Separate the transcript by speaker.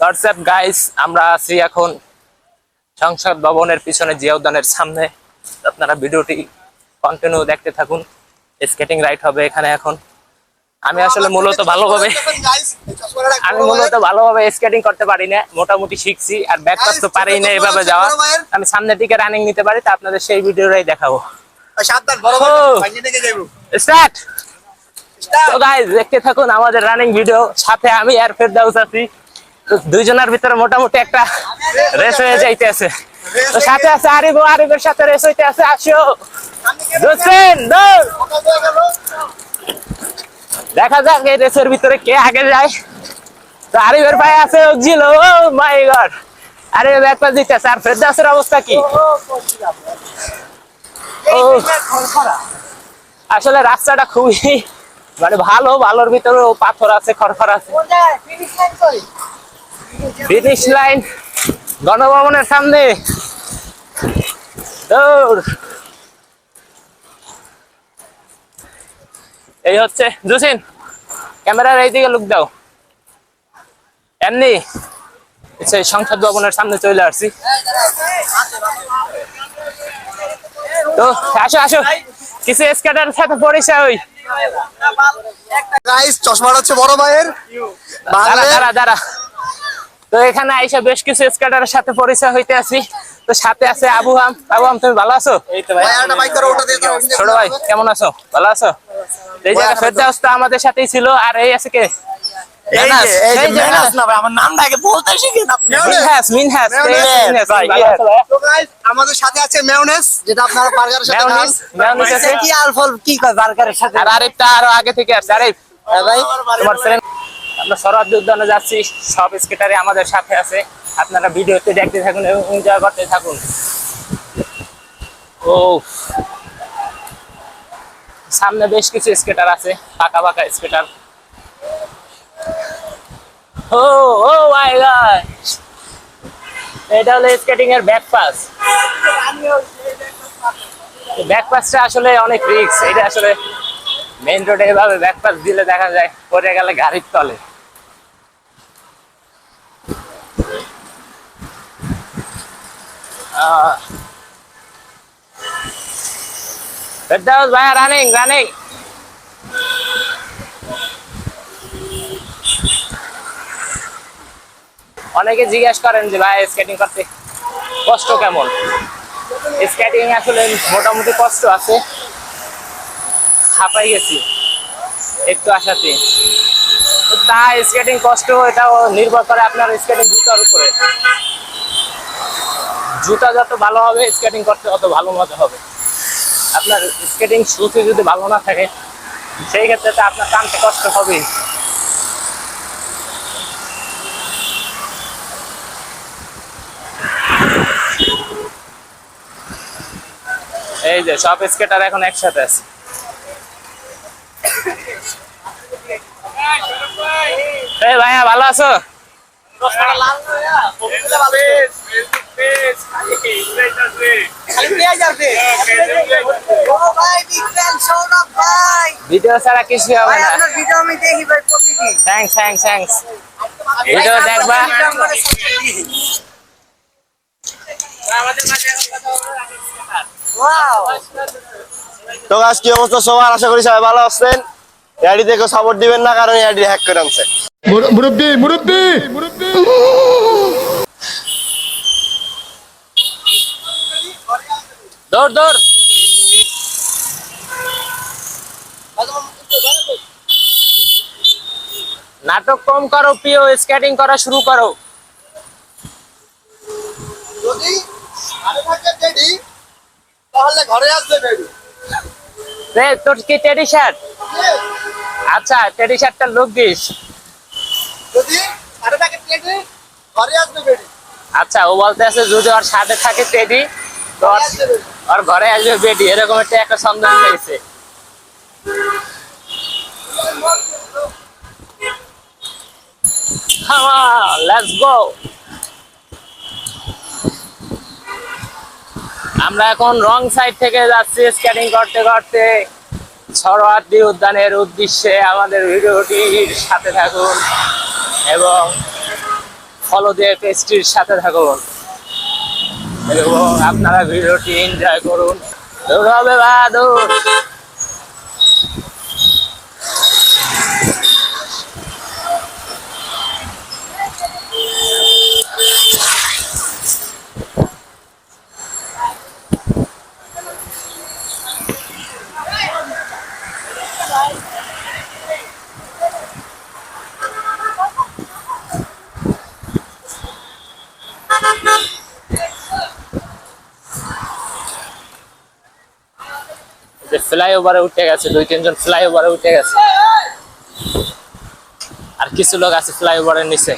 Speaker 1: WhatsApp guys, আমরা আছি এখন সংসদ ভবনের পিছনে জিয়া উদ্যানের সামনে। আপনারা ভিডিওটি কন্টিনিউ দেখতে থাকুন। স্কেটিং রাইড হবে এখানে এখন। আমি আসলে মূলত ভালোভাবে স্কেটিং করতে পারি না, মোটামুটি শিখছি। আর ব্যাকপাস তো পারি না এভাবে যাওয়া। আমি সামনের দিকে রানিং নিতে পারি, তা আপনাদের সেই ভিডিওটাই দেখাবো। স্টার্ট। তো গাইস দেখতে থাকুন আমাদের রানিং ভিডিও। সাথে আমি আর ফেরদাউস আছি। দুইজনের ভিতরে মোটামুটি একটা রেস হয়ে যাইতেছে। তো সাথে আছে আরিফ, আরিফের সাথে রেস হইতে আছে। আসো দেখা যাক এই রেসের ভিতরে কে আগে যায়। তো আরিফের ভাই আছে উজ্জিল। ও মাই গড, আরিফ ব্যাকপাস দিতেছে। আর ফেরদাউসের অবস্থা কি? আসলে রাস্তাটা খুবই মানে ভালোর ভিতরে পাথর আছে, খড়খড় আছে। ফিনিশ লাইন গণভবনের সামনে। দৌড়। এই হচ্ছে জুসিন, ক্যামেরার এইদিকে লুক দাও। এমনি সেই সংসদ ভবনের সামনে চলে আসছি। তো আসো আসো, কিছু স্কেটারের সাথে পরিচয় হই।
Speaker 2: গাইস চশমাটা হচ্ছে বড় ভাইয়ের।
Speaker 1: দাঁড়া। তো এখানে আইসা বেশ কিছু স্কেটারের সাথে পরিচয় হইতে আছি। তো সাথে আছে আবুহাম। আবুহাম, তুমি ভালো আছো? ছোট ভাই কেমন আছো? ভালো আছো? এই জায়গা ফেরদাউস তো আমাদের সাথেই ছিল। আর এই আছে কে?
Speaker 2: আমাদের সাথে আছে মেয়োনেজ, যেটা আপনারা বার্গারের সাথে খান।
Speaker 3: কি আলফল কি কয় বার্গারের সাথে।
Speaker 1: আর আরিফটা আরো আগে থেকে আসছে। আরিফ ভাই, তোমার ফ্রেন্ড। আমরা সরোয়ার্দী উদ্যানে যাচ্ছি, সব স্কেটারে আমাদের সাথে আছে। আপনারা ভিডিওতে দেখতে থাকুন এবং এনজয় করতে থাকুন। ও সামনে বেশ কিছু স্কেটার আছে, পাকা স্কেটার। ও ও মাই গড, এটা হলো স্কেটিং এর ব্যাকপাস। ব্যাকপাসটা আসলে অনেক রিস্ক। এটা আসলে মেইন রোডে এভাবে ব্যাকপাস দিলে দেখা যায় পড়ে গেলে গাড়ির তলে। ফেরদাউস ভাই রানিং। অনেকে জিজ্ঞেস করেন যে ভাই স্কেটিং করতে কষ্ট কেমন। স্কেটিং আসলে মোটামুটি কষ্ট আছে, হাঁপাই গেছি একটু আসাতে। তা স্কেটিং কষ্ট, এটাও নির্ভর করে আপনার স্কেটিং জুতার উপরে। জুতা যত ভালো হবে স্কেটিং করতে তত ভালো মজা হবে। আপনার স্কেটিং শুতে যদি ভালো না থাকে সেই ক্ষেত্রে তো আপনার টানতে কষ্ট হবেই। এই যে সব স্কেটার এখন একসাথে আছে। এই ভাইয়া ভালো আছো? ভিডিও ছাড়া কিছু হবে না। থ্যাংকস। ভিডিও দেখবা।
Speaker 2: তো গাইস কি অবস্থা সবার? আশা করি সবাই ভালো আছেন। এডি দেখো সাপোর্ট দিবেন না, কারণ এডি হ্যাক করে আনছে। মুরব্বি
Speaker 1: দৌড়। নাটক কম করো প্রিয়, স্কেটিং করা শুরু করো।
Speaker 2: যদি আরে থাকে টেডি, তাহলে ঘরে আসবে বেবি।
Speaker 1: রে তোর কি টেডি শার্ট? আচ্ছা, টেডি শার্টটা লুক দিস।
Speaker 2: যদি আরে থাকে টেডি, ঘরে আসবে বেবি।
Speaker 1: আচ্ছা, ও বলতে আছে যদি ওর সাথে থাকে টেডি তো ওর ঘরে আসবে বেডি। এরকম একটা সন্দেহ পেয়েছে। Come on, let's go. আমরা এখন রং সাইড থেকে যাচ্ছি স্কেটিং করতে সরোয়ার্দী উদ্যানের উদ্দেশ্যে। আমাদের ভিডিওটির সাথে থাকুন এবং ফলো দিয়ে পেজটির সাথে থাকুন এবং আপনারা ভিডিওটি এনজয় করুন। দৌড় হবে বা দৌড়। ফ্লাইওভারে উঠে গেছে, 2-3 জন ফ্লাইওভারে উঠে গেছে, আর কিছু লোক আছে ফ্লাইওভারের নিচে।